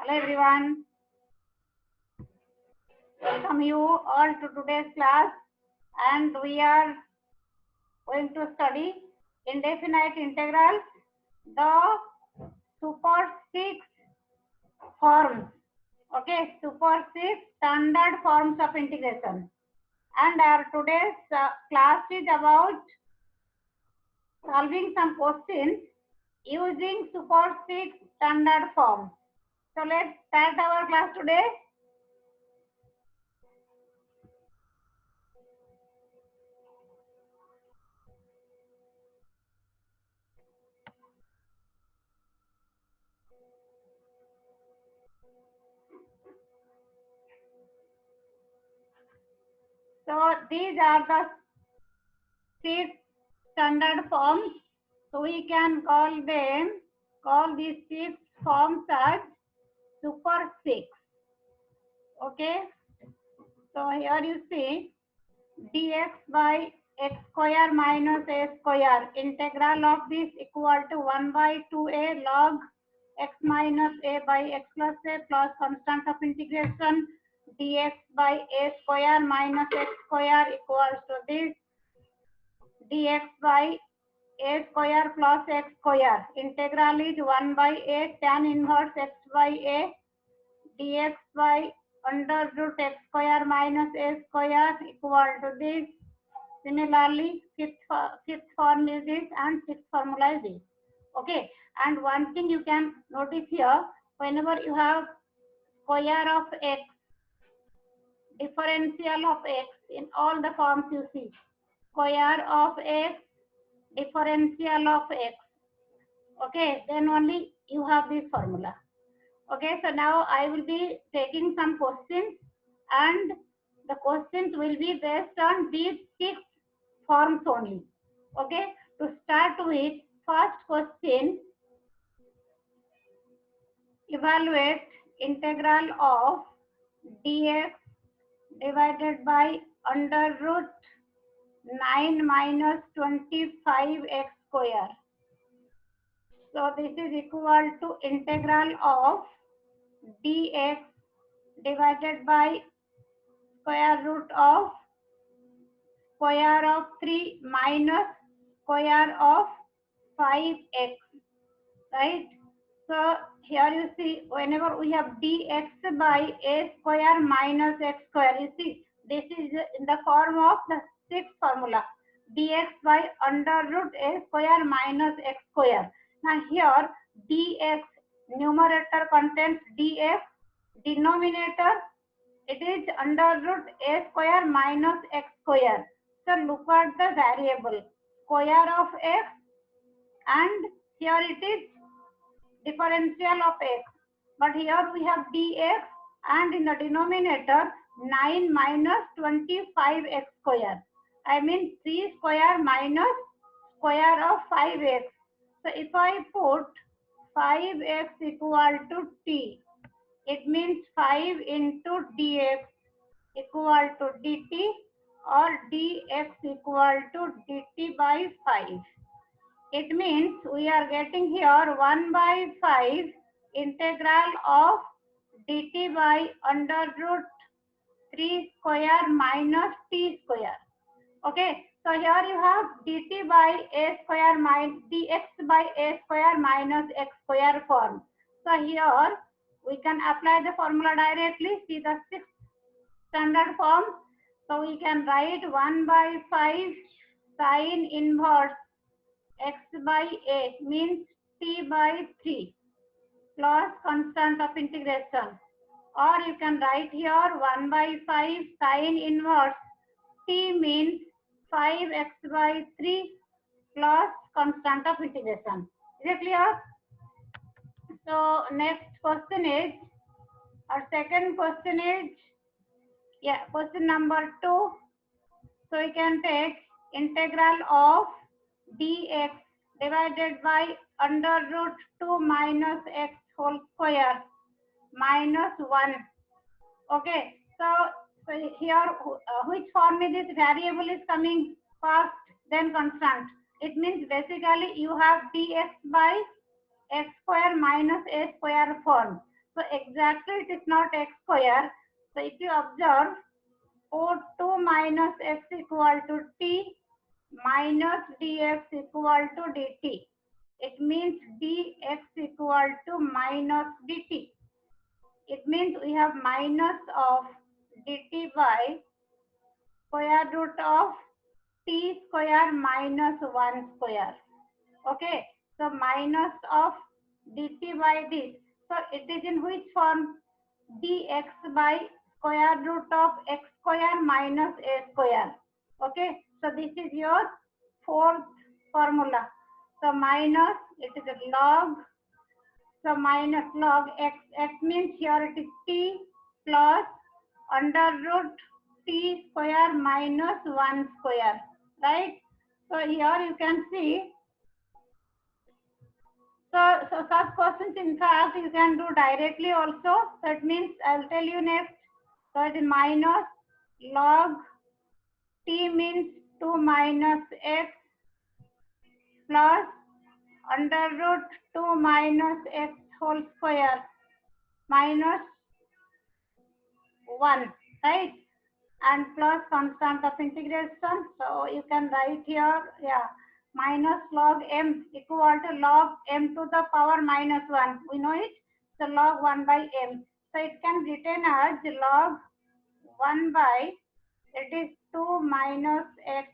Hello everyone, welcome you all to today's class, and we are going to study indefinite integral, the super 6 forms, okay, super 6 standard forms of integration. And our today's class is about solving some questions using super 6 standard forms. So let's start our class today. So these are the 6 standard forms. So we can call these 6 forms as super 6. Okay. So here you see dx by x square minus a square. Integral of this equal to 1 by 2a log x minus a by x plus a plus constant of integration dx by a square minus x square equals to this dx by a square plus x square. Integral is 1 by a tan inverse x by a dx by under root x square minus a square equal to this. Similarly, fifth form is this and sixth formula is this. Okay, and one thing you can notice here, whenever you have square of x, differential of x, in all the forms you see, square of x, differential of x. Okay, then only you have this formula. Okay, so now I will be taking some questions, and the questions will be based on these 6 forms only. Okay, to start with, first question, evaluate integral of dx divided by under root 9 minus 25x square. So this is equal to integral of dx divided by square root of square of 3 minus square of 5x, right? So here you see, whenever we have dx by a square minus x square, you see this is in the form of the sixth formula, dx by under root a square minus x square. Now here dx, numerator contains dx, denominator it is under root a square minus x square. So look at the variable square of x, and here it is differential of x. But here we have dx, and in the denominator 9 minus 25x square. I mean 3 square minus square of 5x. So if I put 5x equal to t, it means 5 into dx equal to dt, or dx equal to dt by 5. It means we are getting here 1 by 5 integral of dt by under root 3 square minus t square. Okay, so here you have dt by a square minus dx by a square minus x square form. So here we can apply the formula directly. See the sixth standard form. So we can write 1 by 5 sine inverse x by a means t by 3 plus constant of integration. Or you can write here 1 by 5 sine inverse t means 5x by 3 plus constant of integration. Is it clear? So next question is, our second question is, question number 2. So we can take integral of dx divided by under root 2 minus x whole square minus 1. Okay, so here which form is this variable is coming first, then constant. It means basically you have dx by x square minus a square form. So exactly it is not x square. So if you observe, O2 minus x equal to t minus dx equal to dt. It means dx equal to minus dt. It means we have minus of dt by square root of t square minus 1 square. Okay, so minus of dt by this. So it is in which form? Dx by square root of x square minus a square. Okay, so this is your fourth formula. So minus, it is a log. So minus log x. X means here it is t plus under root t square minus 1 square. Right? So here you can see. So such questions, in fact, you can do directly also. That means I'll tell you next. So it is minus log t means 2 minus x plus under root 2 minus x whole square minus 1, right? And plus constant of integration. So you can write here, yeah, minus log m equal to log m to the power minus 1. We know it. So log 1 by m. So it can be written as log 1 by, it is 2 minus x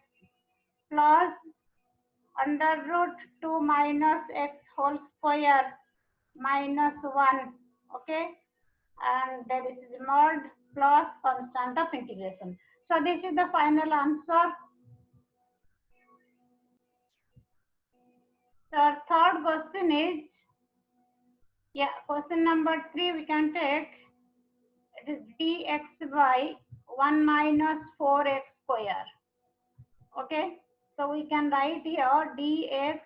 plus under root 2 minus x whole square minus 1. Okay, and there is mod plus constant of integration. So this is the final answer. The third question is, yeah, question number 3 we can take. It is dx by 1 minus 4x square. Okay, so we can write here dx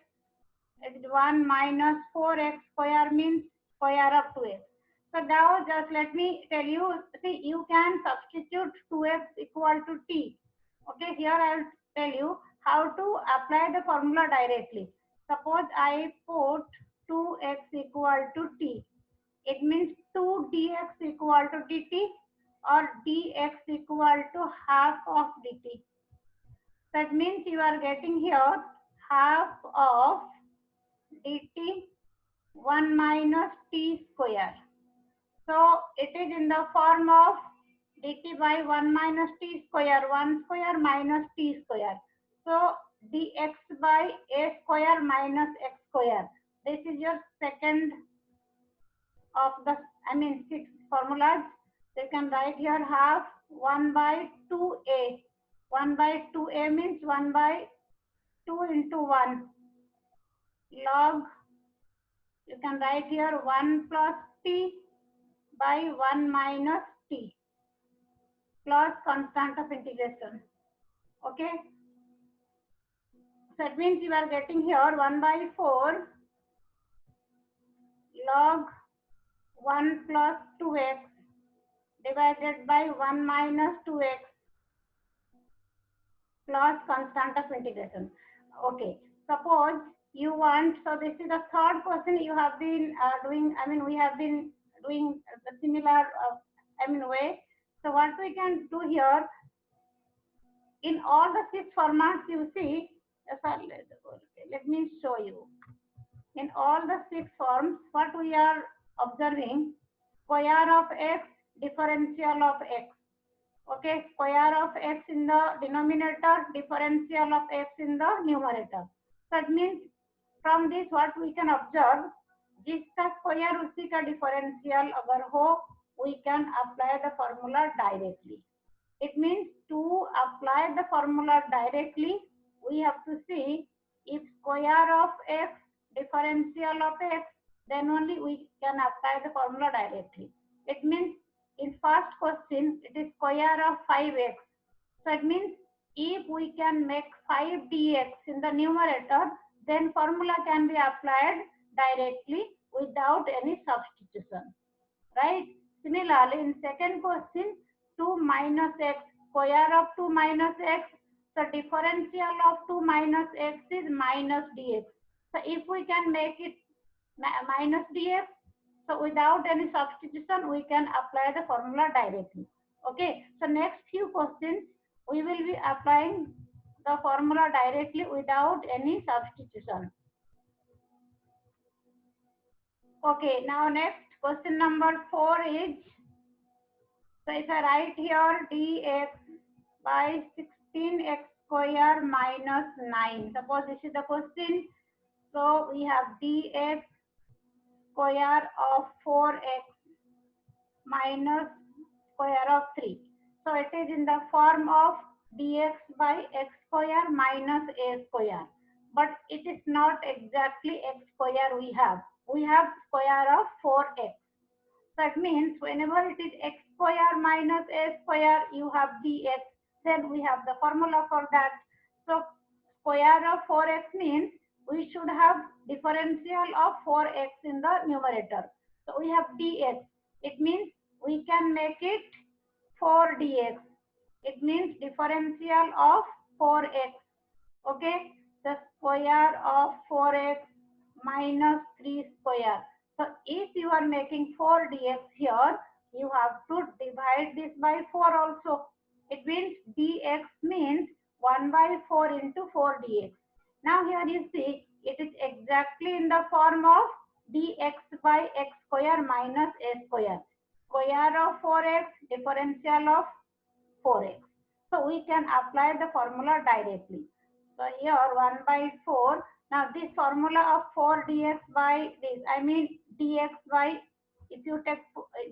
is 1 minus 4x square means square of 2x. So now just let me tell you, see, you can substitute 2x equal to t. Okay, here I will tell you how to apply the formula directly. Suppose I put 2x equal to t. It means 2 dx equal to dt or dx equal to half of dt. That means you are getting here half of dt 1 minus t square. So it is in the form of dt by 1 minus t square, 1 square minus t square. So dx by a square minus x square. This is your second of the, I mean, 6 formulas. You can write here half 1 by 2a. 1 by 2a means 1 by 2 into 1 log, you can write here 1 plus t by 1 minus t plus constant of integration. Okay, so that means you are getting here 1 by 4 log 1 plus 2x divided by 1 minus 2x plus constant of integration. Okay, suppose you want, so this is the third question you have been doing, I mean we have been doing the similar way. So what we can do here, in all the 6 formats you see, sorry, let me show you. In all the 6 forms, what we are observing, square of x, differential of x. Okay, square of x in the denominator, differential of x in the numerator. That means from this what we can observe, जिसका square उसी का differential अगर हो, we can apply the formula directly. It means to apply the formula directly, we have to see if square of x, differential of x, then only we can apply the formula directly. It means in first question, it is square of 5x. So it means if we can make 5 dx in the numerator, then formula can be applied directly without any substitution. Right? Similarly, in second question, 2 minus x, square of 2 minus x, the differential of 2 minus x is minus dx. So if we can make it minus dx, So without any substitution, we can apply the formula directly. Okay. So next few questions, we will be applying the formula directly without any substitution. Okay. Now next question number 4 is, so if I write here dx by 16x square minus 9. Suppose this is the question. So we have dx square of 4x minus square of 3. So it is in the form of dx by x square minus a square. But it is not exactly x square we have. We have square of 4x. That means whenever it is x square minus a square, you have dx. Then we have the formula for that. So square of 4x means we should have differential of 4x in the numerator. So we have dx. It means we can make it 4 dx. It means differential of 4x. Okay, the square of 4x minus 3 square. So if you are making 4 dx here, you have to divide this by 4 also. It means dx means 1 by 4 into 4 dx. Now here you see, it is exactly in the form of dx by x square minus a square. Square of 4x, differential of 4x. So we can apply the formula directly. So here 1 by 4. Now this formula of 4 dx by this, I mean dx by, if you take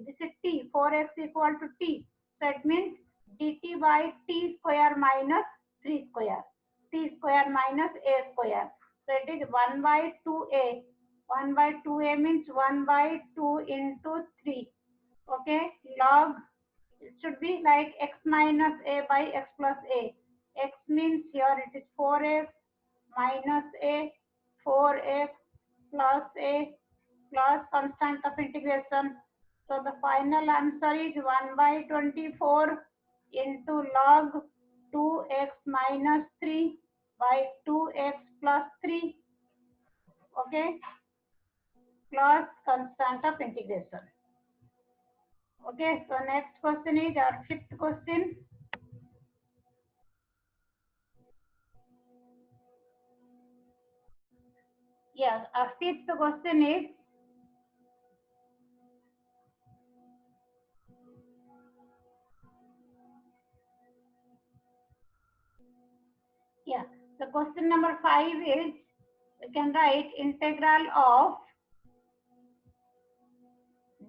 this is t, 4x equal to t. So it means dt by t square minus 3 square. T square minus a square. So it is 1 by 2a. 1 by 2a means 1 by 2 into 3. Okay, log, it should be like x minus a by x plus a. X means here it is 4x minus a, 4x plus a, plus constant of integration. So the final answer is 1 by 24 into log 2x minus 3 by 2x plus 3. Okay, plus constant of integration. Okay, so next question is our fifth question. Yes, our fifth question is, yeah, the question number 5 is, we can write integral of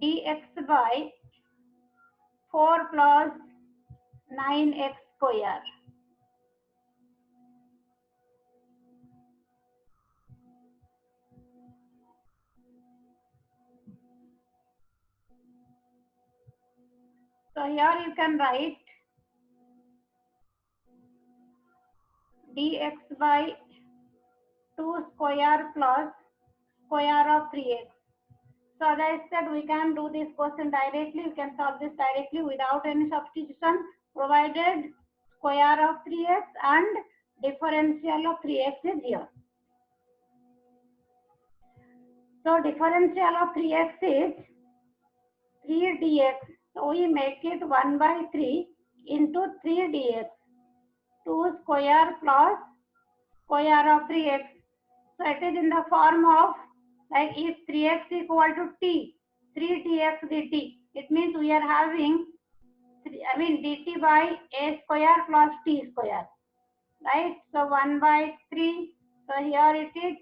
dx by 4 plus 9x square. So here you can write dx by 2 square plus square of 3x. So as I said, we can do this question directly. We can solve this directly without any substitution, provided square of 3x and differential of 3x is here. So differential of 3x is 3 dx. So we make it 1 by 3 into 3 dx. 2 square plus square of 3x. So it is in the form of, like if 3x equal to t, 3 dx dt. It means we are having, dt by a square plus t square. Right? So 1 by 3. So here it is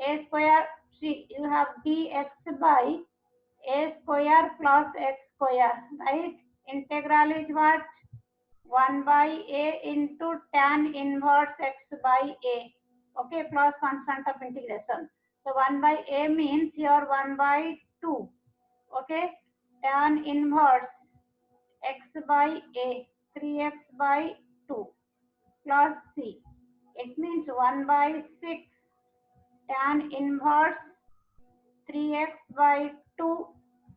a square. See, you have dx by a square plus x square, right? Integral is what? 1 by a into tan inverse x by a. Okay, plus constant of integration. So 1 by a means here 1 by 2. Okay, tan inverse x by a, 3x by 2 plus c. It means 1 by 6 tan inverse 3x by 2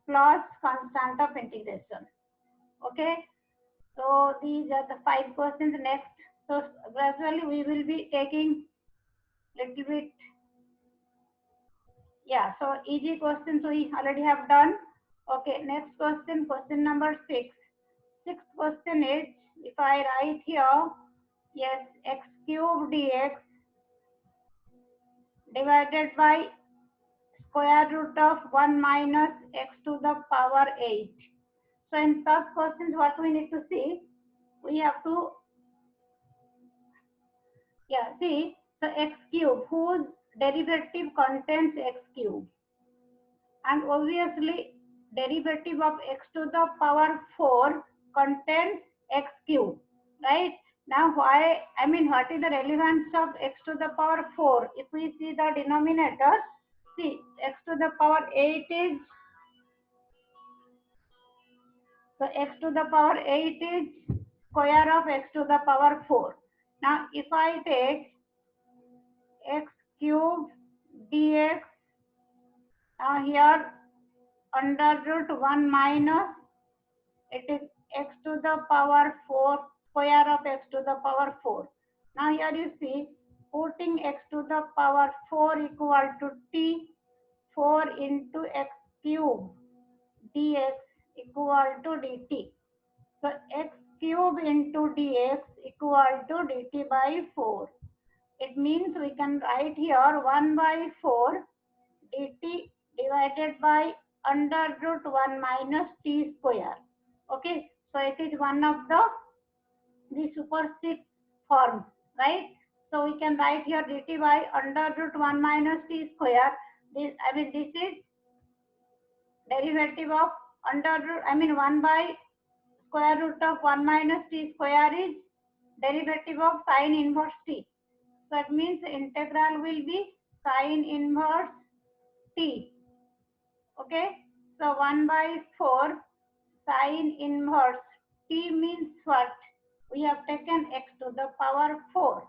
plus constant of integration. Okay, so these are the 5 questions. Next, so gradually we will be taking little bit, Yeah, so easy questions we already have done. Okay, next question, question number 6. Sixth question is, if I write here, yes, x cube dx divided by square root of 1 minus x to the power 8. So in such questions, what we need to see, we have to, yeah, see, so x cube, whose derivative contains x cube. And obviously, derivative of x to the power 4 contains x cube, right? Now, why, I mean, what is the relevance of x to the power 4? If we see the denominator, see, x to the power 8 is, so x to the power 8 is square of x to the power 4. Now, if I take x cube dx, now here under root 1 minus, it is x to the power 4, square of x to the power 4. Now here you see, putting x to the power 4 equal to t, 4 into x cube dx equal to dt. So x cube into dx equal to dt by 4. It means we can write here 1 by 4 dt divided by under root 1 minus t square. Okay, so it is one of the superscript forms, right? So we can write here dt by under root 1 minus t square. This, I mean, this is derivative of under root, I mean 1 by square root of 1 minus t square is derivative of sine inverse t. So it means the integral will be sine inverse t. Okay, so 1 by 4 sine inverse t means what? We have taken x to the power 4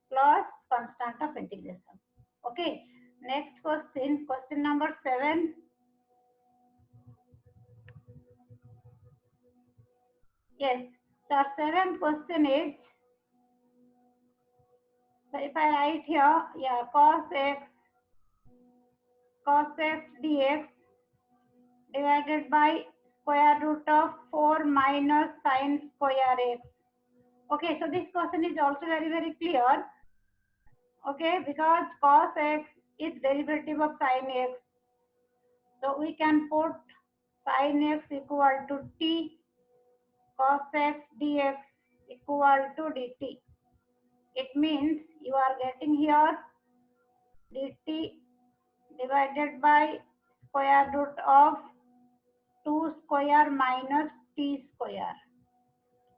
plus constant of integration. Okay, next question, question number 7. Yes, the seventh question is, so if I write here, yeah, cos x dx divided by square root of 4 minus sine square x. Okay, so this question is also very, very clear. Okay, because cos x is derivative of sine x. So we can put sine x equal to t cos x dx equal to dt. It means you are getting here dt divided by square root of 2 square minus t square.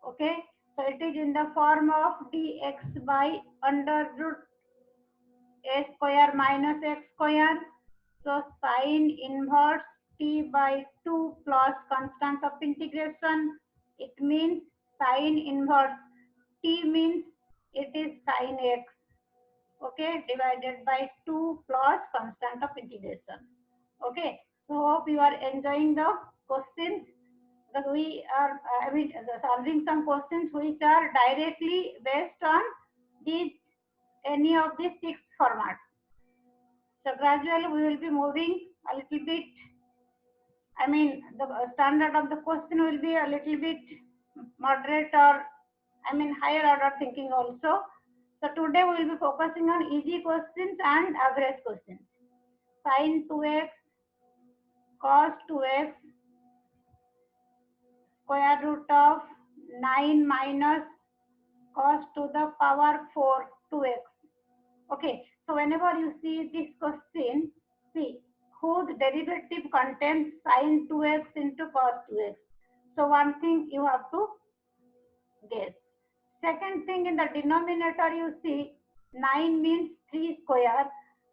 Okay, so it is in the form of dx by under root a square minus x square. So sine inverse t by 2 plus constant of integration. It means sine inverse t means it is sine x. Okay, divided by 2 plus constant of integration. Okay, so hope you are enjoying the questions, because we are solving some questions which are directly based on these any of these 6 formats. So gradually we will be moving a little bit. I mean, the standard of the question will be a little bit moderate, or I mean higher order thinking also. So today we will be focusing on easy questions and average questions. Sin 2x, cos 2x, square root of 9 minus cos to the power 4 2x. Okay, so whenever you see this question, see whose derivative contains sin 2x into cos 2x. So one thing you have to guess. Second thing, in the denominator you see 9 means 3 square,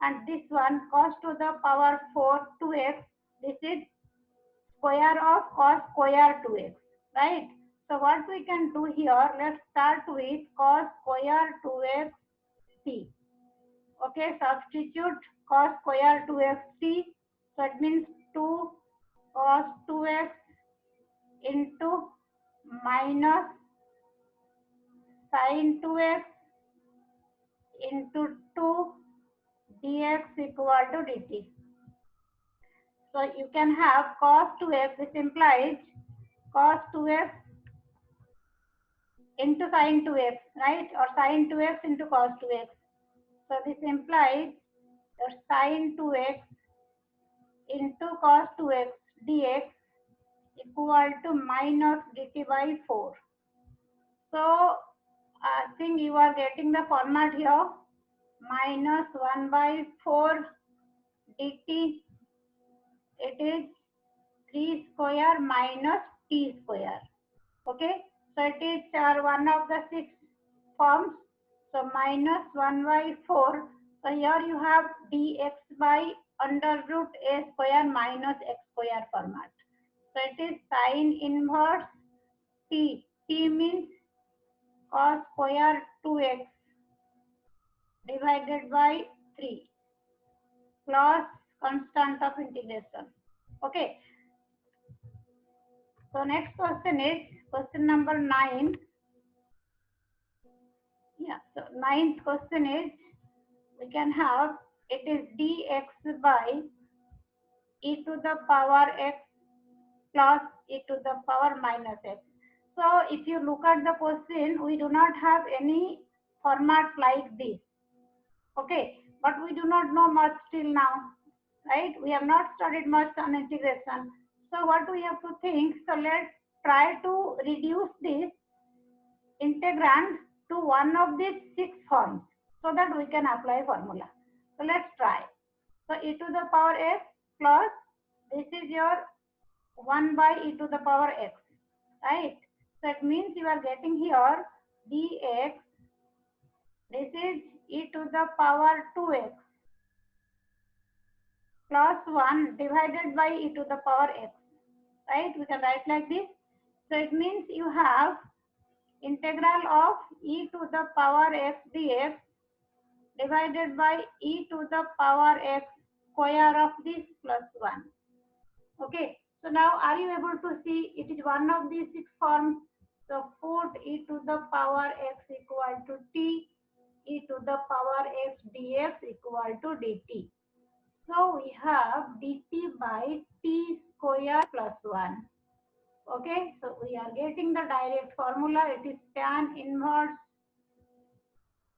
and this one cos to the power 4 2x, this is square of cos square 2x, right? So what we can do here, let's start with cos square 2x t. Okay, substitute cos square 2x t. So it means 2 cos 2x into minus sin 2x into 2 dx equal to dt. So you can have cos 2x. This implies cos 2x into sin 2x, right? Or sin 2x into cos 2x. So this implies your sin 2x into cos 2x dx equal to minus dt by 4. So I think you are getting the format here. Minus 1 by 4 dt, it is 3 square minus t square. Okay, so it is one of the 6 forms. So minus 1 by 4. So here you have dx by under root a square minus x square format. So it is sine inverse t. T means cos square 2x divided by 3 plus constant of integration. Okay. So next question is question number 9. Yeah. So ninth question is, we can have, it is dx by e to the power x plus e to the power minus x. So if you look at the question, we do not have any format like this. Okay, but we do not know much till now, right? We have not studied much on integration. So what we have to think, so let's try to reduce this integrand to one of these 6 forms so that we can apply formula. So let's try. So e to the power x plus, this is your 1 by e to the power x, right? So it means you are getting here dx, this is e to the power 2x plus 1 divided by e to the power x, right? We can write like this. So it means you have integral of e to the power x dx divided by e to the power x square of this plus 1. Okay, so now are you able to see it is one of these 6 forms? So put e to the power x equal to t, e to the power x dx equal to dt. So we have dt by t square plus 1. Okay, so we are getting the direct formula. It is tan inverse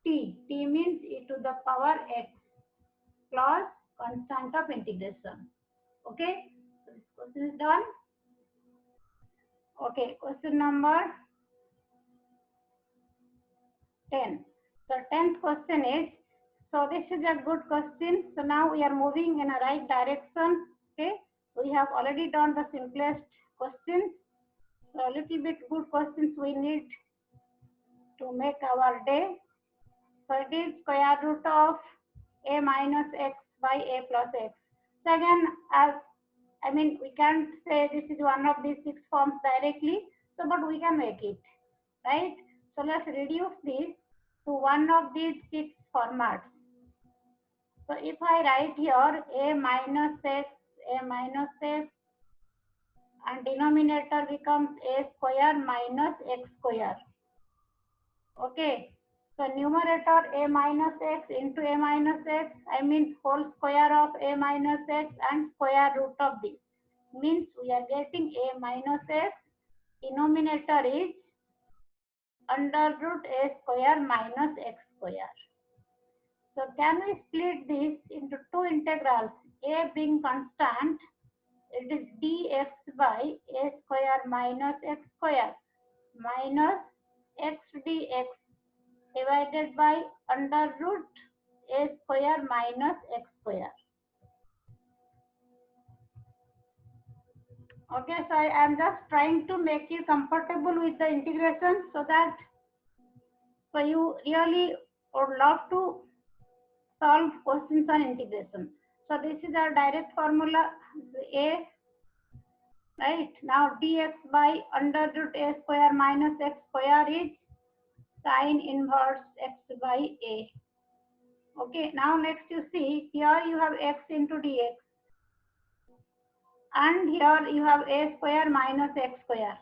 t. T means e to the power x plus constant of integration. Okay, so this question is done. Okay, question number 10. So 10th question is, so this is a good question. So now we are moving in a right direction. Okay, we have already done the simplest questions. So a little bit good questions we need to make our day. So it is square root of a minus x by a plus x. So again, as I mean, we can't say this is one of these 6 forms directly. So but we can make it, right? So let's reduce this to one of these 6 formats. So if I write here a minus x, and denominator becomes a square minus x square. Okay, so numerator a minus x into a minus x, I mean whole square of a minus x and square root of this. Means we are getting a minus x, denominator is under root a square minus x square. So can we split this into 2 integrals, a being constant, it is dx by a square minus x square minus x dx divided by under root a square minus x square. Okay, so I am just trying to make you comfortable with the integration so that so you really would love to solve questions on integration. So this is our direct formula, a, right? Now dx by under root a square minus x square is sine inverse x by a. Okay, now next you see here you have x into dx and here you have a square minus x square.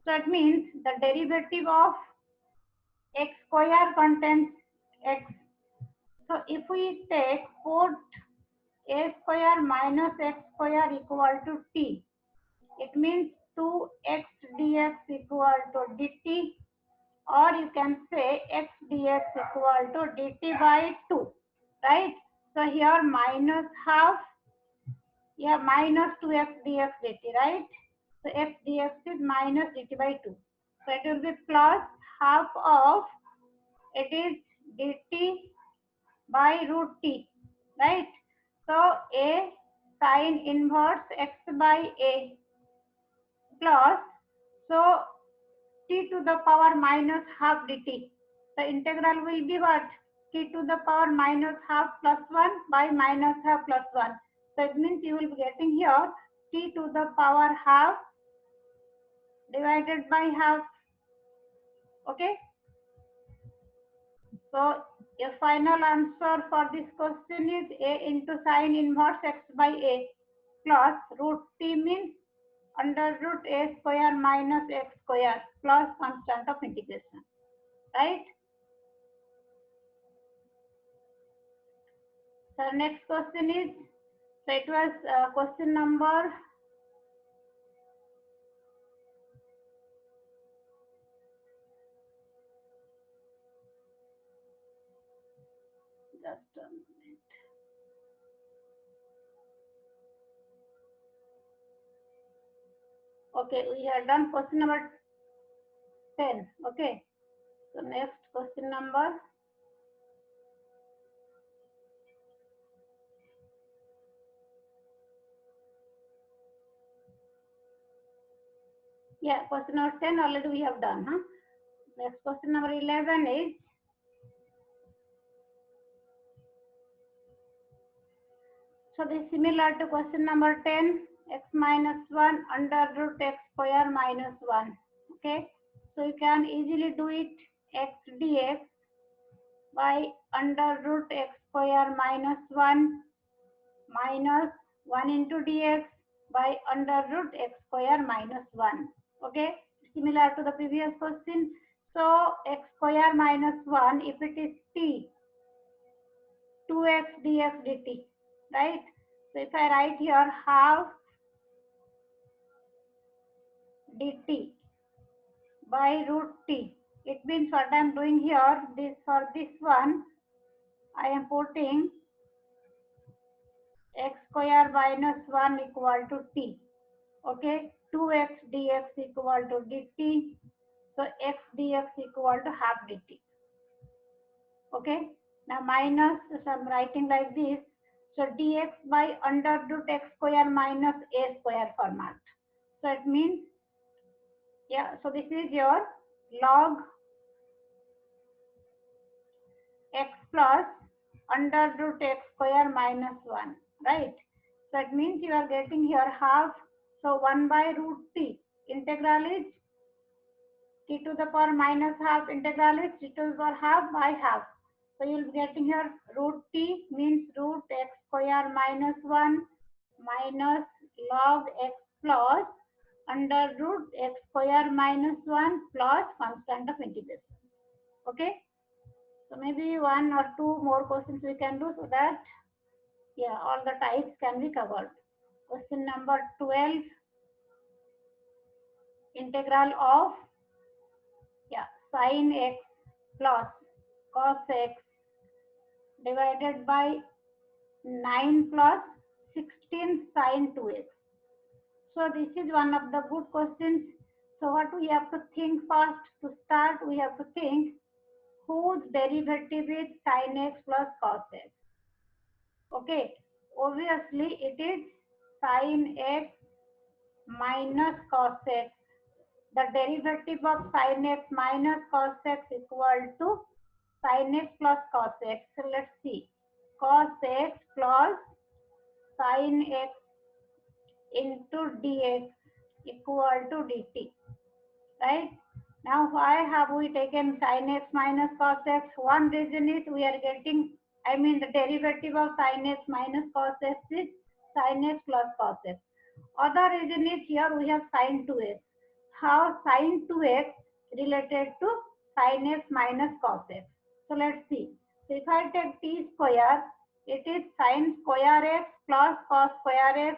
So it means the derivative of x square contains x. So if we take put a square minus x square equal to t. It means 2x dx equal to dt, or you can say x dx equal to dt by 2, right? So here minus half, yeah, minus 2x dx dt, right? So x dx is minus dt by 2. So it will be plus half of, it is dt by root t, right? So a sine inverse x by a plus, so t to the power minus half dt. The integral will be what? T to the power minus half plus 1 by minus half plus 1. So it means you will be getting here t to the power half divided by half. Okay. So your final answer for this question is a into sine inverse x by a plus root t means under root a square minus x square plus constant of integration, right? So next question is, so it was question number, just a minute. Okay, we have done question number 10. Okay, so next question number, yeah, question number 10 already we have done. Huh? Next question number 11 is, so this is similar to question number 10, x minus 1 under root x square minus 1. Okay, so you can easily do it x dx by under root x square minus 1 minus 1 into dx by under root x square minus 1. Okay, similar to the previous question. So x square minus 1, if it is t, 2x dx dt, right? So if I write here half dt by root t, it means what I am doing here, this for this one, I am putting x square minus 1 equal to t. Okay, 2x dx equal to dt. So x dx equal to half dt. Okay, now minus, so I'm writing like this. So dx by under root x square minus a square format. So it means, yeah, so this is your log x plus under root x square minus 1, right? So it means you are getting here half, so 1 by root t. Integral is t to the power minus half, integral is t to the power half by half. So you will be getting here root t means root x square minus 1 minus log x plus under root x square minus 1 plus constant of integration. Okay. So maybe one or two more questions we can do so that, yeah, all the types can be covered. Question number 12, integral of, yeah, sine x plus cos x divided by 9 plus 16 sine 2x. So this is one of the good questions. So what we have to think first, to start we have to think whose derivative is sine x plus cos x. Okay, obviously it is sine x minus cos x. The derivative of sine x minus cos x equal to sine x plus cos x. So let's see. Cos x plus sine x into dx equal to dt. Right? Now why have we taken sine x minus cos x? One reason is we are getting, I mean the derivative of sine x minus cos x is sine x plus cos x. Other reason is here we have sine 2x. How sine 2x related to sine x minus cos x? So let's see. So if I take t square, it is sin square x plus cos square x,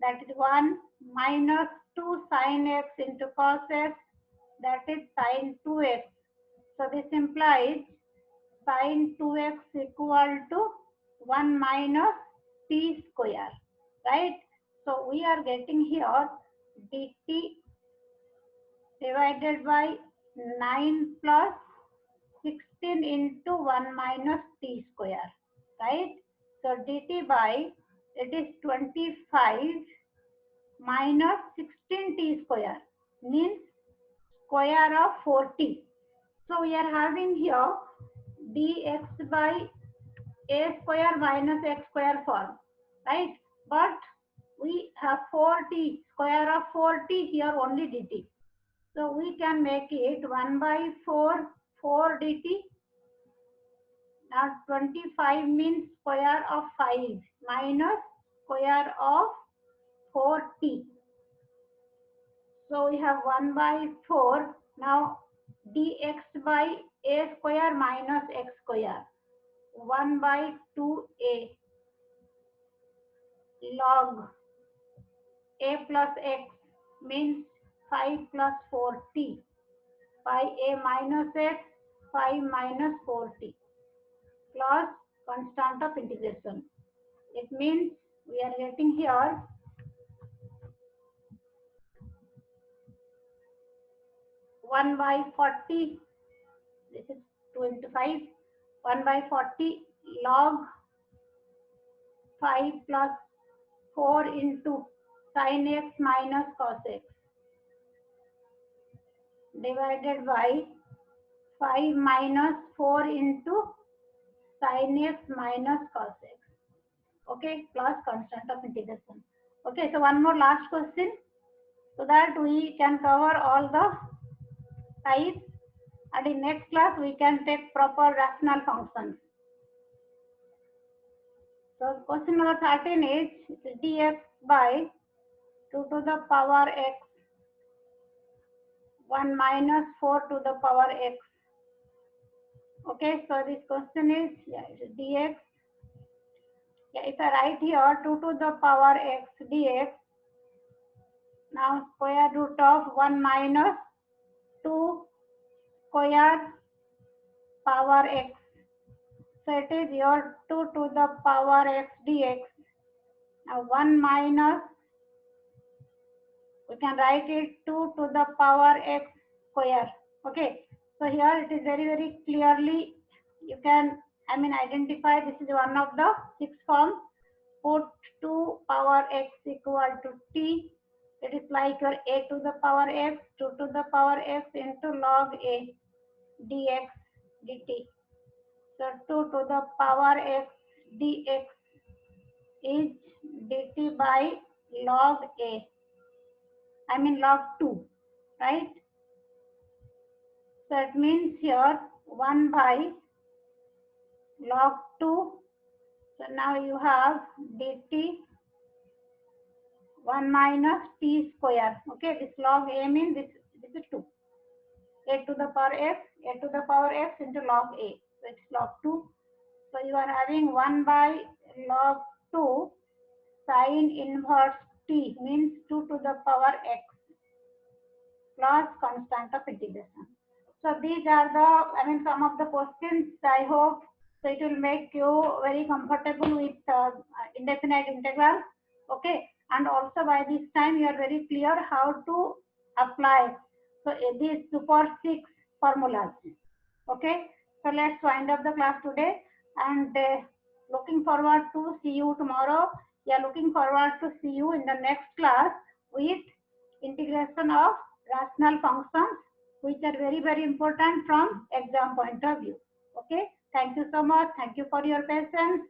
that is 1, minus 2 sin x into cos x, that is sin 2x. So this implies sin 2x equal to 1 minus t square, right? So we are getting here dt divided by 9 plus 16 into 1 minus t square, right? So dt by, it is 25 minus 16 t square, means square of 40. So we are having here dx by a square minus x square form, right? But we have 4t, square of 4t, here only dt. So we can make it 1 by 4, 4 dt. Now 25 means square of 5 minus square of 4t. So we have 1 by 4. Now dx by a square minus x square. 1 by 2a log a plus x means 5 plus 4t. By a minus x, 5 minus 4t plus constant of integration. It means we are getting here 1 by 40, this is 25, 1 by 40 log 5 plus 4 into sin x minus cos x divided by 5 minus 4 into sin x minus cos x. Okay, plus constant of integration. Okay, so one more last question, so that we can cover all the types, and in next class we can take proper rational functions. So question number 13 is dx by 2 to the power x 1 minus 4 to the power x. Okay, so this question is dx. If I write here 2 to the power x dx, now square root of 1 minus 2 square power x. So it is your 2 to the power x dx. Now 1 minus, we can write it 2 to the power x square. Okay, so here it is very clearly, you can identify this is one of the 6 forms. Put 2 power x equal to t. It is like your a to the power x, 2 to the power x into log a dx dt. So 2 to the power x dx is dt by log a, log 2, right? So it means here 1 by log 2. So now you have dt 1 minus t square. Okay, this log a means this is 2. A to the power x into log a. So it's log 2. So you are having 1 by log 2 sine inverse t means 2 to the power x plus constant of integration. So these are the, some of the questions, I hope. So it will make you very comfortable with indefinite integral. Okay, and also by this time you are very clear how to apply these super 6 formulas. Okay, so let's wind up the class today, and looking forward to see you tomorrow. Yeah, looking forward to see you in the next class with integration of rational functions, which are very important from exam point of view. Okay, thank you so much. Thank you for your patience.